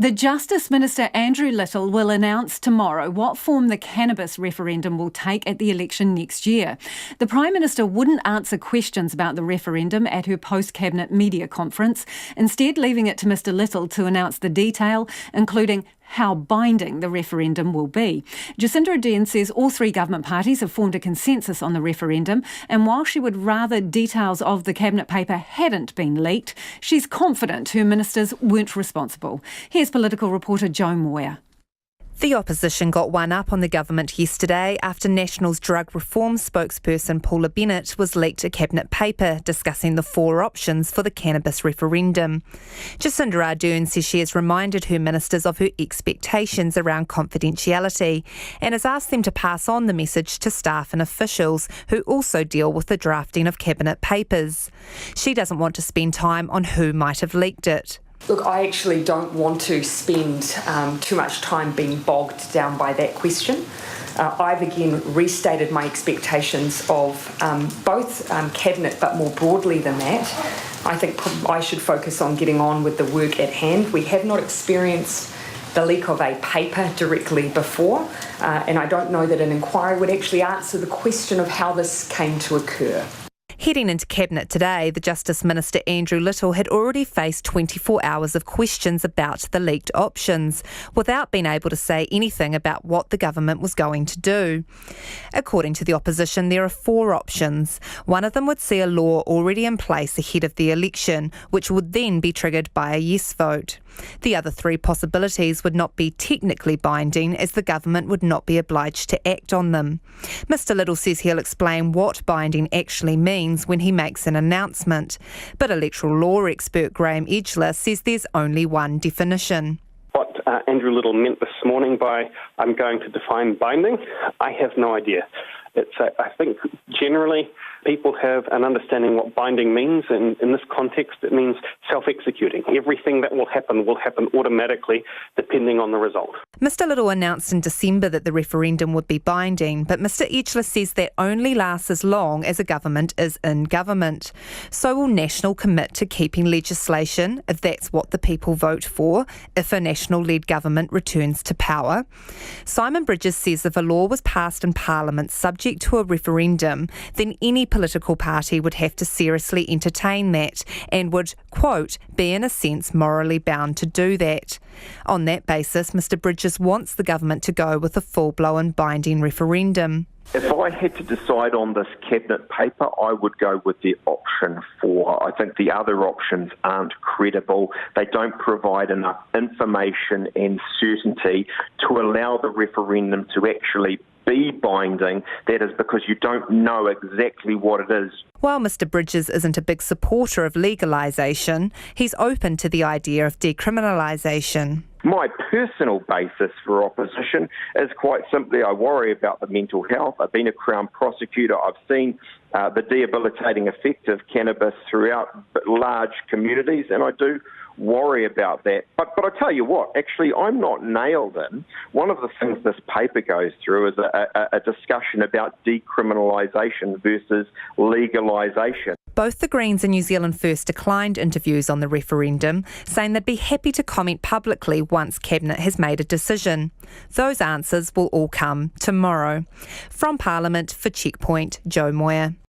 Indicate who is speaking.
Speaker 1: The Justice Minister Andrew Little will announce tomorrow what form the cannabis referendum will take at the election next year. The Prime Minister wouldn't answer questions about the referendum at her post-cabinet media conference, instead leaving it to Mr Little to announce the detail, including how binding the referendum will be. Jacinda Ardern says all three government parties have formed a consensus on the referendum, and while she would rather details of the cabinet paper hadn't been leaked, she's confident her ministers weren't responsible. Here's political reporter Jo Moir.
Speaker 2: The opposition got one up on the government yesterday after National's drug reform spokesperson Paula Bennett was leaked a cabinet paper discussing the four options for the cannabis referendum. Jacinda Ardern says she has reminded her ministers of her expectations around confidentiality and has asked them to pass on the message to staff and officials who also deal with the drafting of cabinet papers. She doesn't want to spend time on who might have leaked it.
Speaker 3: Look, I actually don't want to spend too much time being bogged down by that question. I've again restated my expectations of both Cabinet, but more broadly than that. I think I should focus on getting on with the work at hand. We have not experienced the leak of a paper directly before, and I don't know that an inquiry would actually answer the question of how this came to occur.
Speaker 2: Heading into Cabinet today, the Justice Minister Andrew Little had already faced 24 hours of questions about the leaked options, without being able to say anything about what the government was going to do. According to the opposition, there are four options. One of them would see a law already in place ahead of the election, which would then be triggered by a yes vote. The other three possibilities would not be technically binding, as the government would not be obliged to act on them. Mr Little says he'll explain what binding actually means when he makes an announcement. But electoral law expert Graham Edgler says there's only one definition.
Speaker 4: What Andrew Little meant this morning by "I'm going to define binding," I have no idea. I think generally people have an understanding what binding means, and in this context it means self-executing. Everything that will happen automatically depending on the result.
Speaker 2: Mr Little announced in December that the referendum would be binding, but Mr Edgler says that only lasts as long as a government is in government. So will National commit to keeping legislation, if that's what the people vote for, if a National-led government returns to power? Simon Bridges says if a law was passed in Parliament subject to a referendum, then any political party would have to seriously entertain that and would, quote, be in a sense morally bound to do that. On that basis, Mr Bridges wants the government to go with a full-blown binding referendum.
Speaker 5: If I had to decide on this cabinet paper, I would go with the option 4. I think the other options aren't credible. They don't provide enough information and certainty to allow the referendum to actually be binding. That is because you don't know exactly what it is.
Speaker 2: While Mr Bridges isn't a big supporter of legalisation, he's open to the idea of decriminalisation.
Speaker 5: My personal basis for opposition is quite simply I worry about the mental health. I've been a Crown prosecutor. I've seen the debilitating effect of cannabis throughout large communities, and I do worry about that. But I tell you what, actually, I'm not nailed in. One of the things this paper goes through is a discussion about decriminalisation versus legalisation.
Speaker 2: Both the Greens and New Zealand First declined interviews on the referendum, saying they'd be happy to comment publicly once Cabinet has made a decision. Those answers will all come tomorrow. From Parliament, for Checkpoint, Jo Moir.